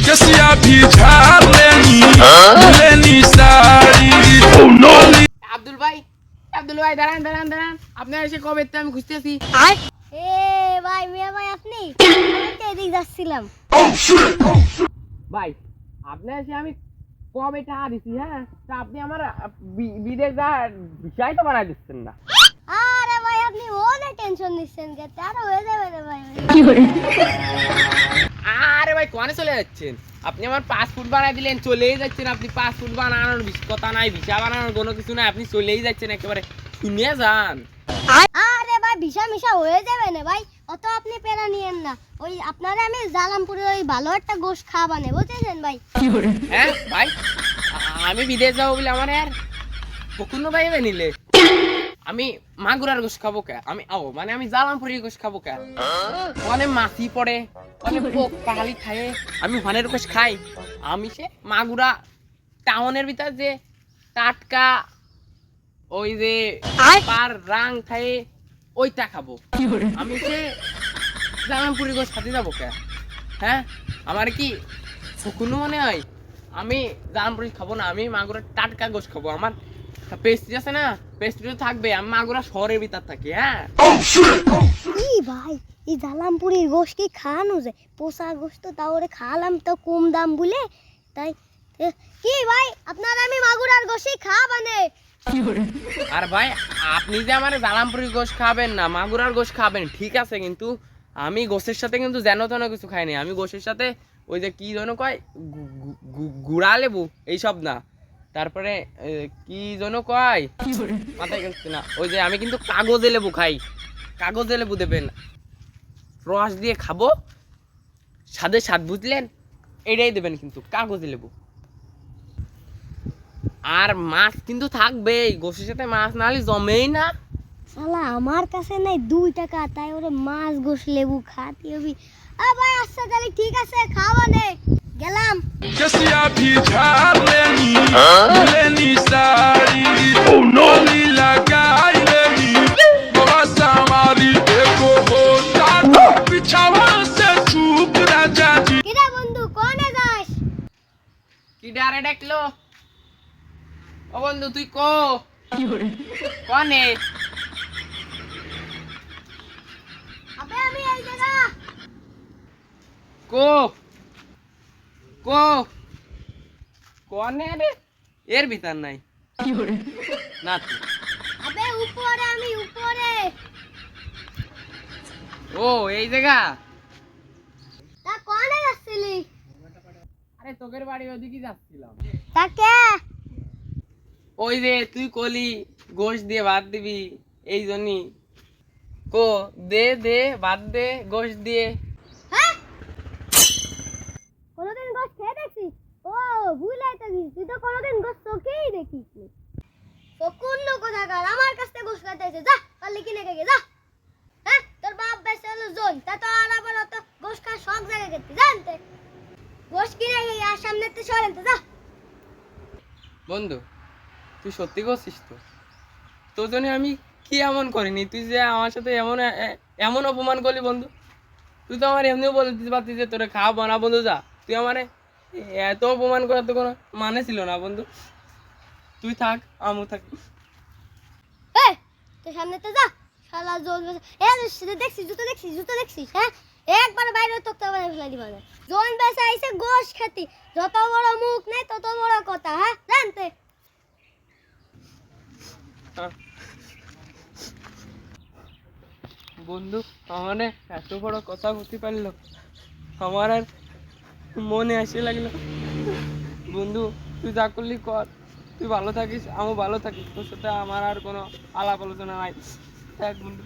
कसिया भी झाड़ लेनी लेनी सारी আব্দুল ভাই, আব্দুল ভাই দাঁড়ান দাঁড়ান দাঁড়ান, আপনার এসে কবে তো আমি খুঁজতেছি। এ ভাই মিয়া ভাই আপনি আমি তো এদিক যাচ্ছিলাম। ভাই আপনার এসে আমি কবে টাকা দিছি, হ্যাঁ তা আপনি আমার বিদেশ যাওয়ার বিষয় তো বানাই দিচ্ছেন না। আরে ভাই আপনি ওনে টেনশন নিচ্ছেন কে? তারা হয়ে যাবে রে ভাই। আরে ভাই কোয়ানে চলে যাচ্ছেন? আপনি আমার পাসপোর্ট বানাই দিলেন, চলেই যাচ্ছেন। আপনি পাসপোর্ট বানানোর কথা নাই, ভিসা বানানোর কোনো কিছু নাই, আপনি চলেই যাচ্ছেন একেবারে। শুনিয়ে যান। আরে ভাই ভিসা মিশা হয়ে যাবে না ভাই, অত আপনি পেরা নিয়েন না। ওই আপনারে আমি জালামপুরে ওই ভালো একটা গোশ খাওয়ানে বুঝেছেন ভাই। হ্যাঁ ভাই, আমি বিদেশ যাবো বলে আমার আর কোনো ভাই নিলে আমি মাগুরার গোশ খাবো কে? আমি মানে আমি জালামপুরের গোশ খাবো কে? অনেক মাছি পড়ে, অনেক পোক পাহালি খায়, আমি ওখানের গোশ খাই? আমি সে মাগুরা টাউনের ভিতর যে টাটকা ওই যে পার রাং খায় ওইটা খাবো। আমি সে জালামপুরের গোশ খাতে যাবো কে? হ্যাঁ আমার কি কোনো মনে হয় আমি জালামপুরি খাবো না? আমি মাগুরার টাটকা গোশ খাবো। আমার পেস্ট্রি আছে না, পেস্ট্রি থাকবে। আমি মাগুরা শহরের ভিতর থাকি। হ্যাঁ কি ভাই এই জালামপুরের গোশ কি খাওয়ানো যায়? পোষা গোশ তো তাও ওরে খাওয়ালাম তো কম দাম বলে, তাই কি ভাই আপনার আমি মাগুরার গোশই খাওয়াবানে। আর ভাই আপনি যে আমার জালামপুরি গোশ খাবেন না, মাগুরার গোশ খাবেন ঠিক আছে, কিন্তু আমি গোশের সাথে কিন্তু যেন তেন কিছু খাইনি। আমি গোশের সাথে ওই যে কি যেন কয় গুড়া লেবু এইসব না, তারপরে কি যেন কয় মাথায় গেছে না, ওই যে আমি কিন্তু কাগজে লেবু খাই। কাগজে লেবু দেবেন, রস দিয়ে খাবো, স্বাদে স্বাদ বুঝলেন, এটাই দেবেন কিন্তু কাগজে লেবু। আর মাছ কিন্তু থাকবে, গোশের সাথে মাছ না হলে জমেই না। শালা আমার কাছে নাই 2 টাকা, তাই ওরে মাছ গোশ লেবু খাতি হবি। ভাই আচ্ছা তাহলে ঠিক আছে খাওয়ানে গেলাম। कसिया भी झाड़ लेनी लेनी सारी नोली लगाई लेनी बहुत हमारी देखो हो पिछावा से चूक राजा जी। কিরে বন্ধু কোনে যাস? কি ডারে ডাকলো? ও বন্ধু তুই কো কনে? আবে আমি এই জায়গা। কো কো কনে রে? এর ভিতর নাই না তো। আবে উপরে, আমি উপরে। ও এই জায়গা। তা কোনে যাচ্ছিলি? আরে তোকের বাড়ি ওদিকে যাচ্ছিলাম। তাকে ওই যে তুই কলি গোশ দিয়ে ভাত দিবি, এই জন্যই কো দে দে ভাত দে গোশ দিয়ে। হ্যাঁ কোনদিন গোশ খেয়ে দেখছিস? ও ভুলাই তো গেছিস, তুই তো কোনদিন গোশ চোখেই দেখিস নি। তো কোন কোথাকার আমার কাছ থেকে গোশ খাইতে এসে যা কালি কিনে খেয়ে যা। হ্যাঁ তোর বাপ বেঁচে হলো জোন, তা তো আর আবার অত গোশ খাওয়ার শখ জায়গা খেতে জানতে গোশ কিনে খেয়ে আর সামনে তো সরেন তো যা। বন্ধু তুই সত্যি করছিস তো? তোর জন্য আমি কি এমন করিনি, তুই যে আমার সাথে এমন এমন অপমান করলি বন্ধু? তুই তো আমার এমনিও বলে দিতে পারতিস যে তোরে খাওয়াবো না বন্ধু, যা। তুই আমারে এত অপমান করার তো কোনো মানে ছিল না বন্ধু। তুই থাক আমিও থাকি। এই তুই সামনে তো যা শালা জোন বেঁচে। দেখছিস জুতো দেখছিস, জুতো দেখছিস? হ্যাঁ একবার বাইরে তোকে বানিয়ে ফেলে দিবা না। জোন বেঁচে আইসে গোশ খেতি, যত বড় মুখ নেই তত বড় কথা। হ্যাঁ জানতে বন্ধু আমার এত বড় কথা হতে পারলো, আমার আর মনে আসে লাগলো। বন্ধু তুই যা করলি কর, তুই ভালো থাকিস আমিও ভালো থাকিস, তোর সাথে আমার আর কোনো আলাপ আলোচনা নাই। দেখ বন্ধু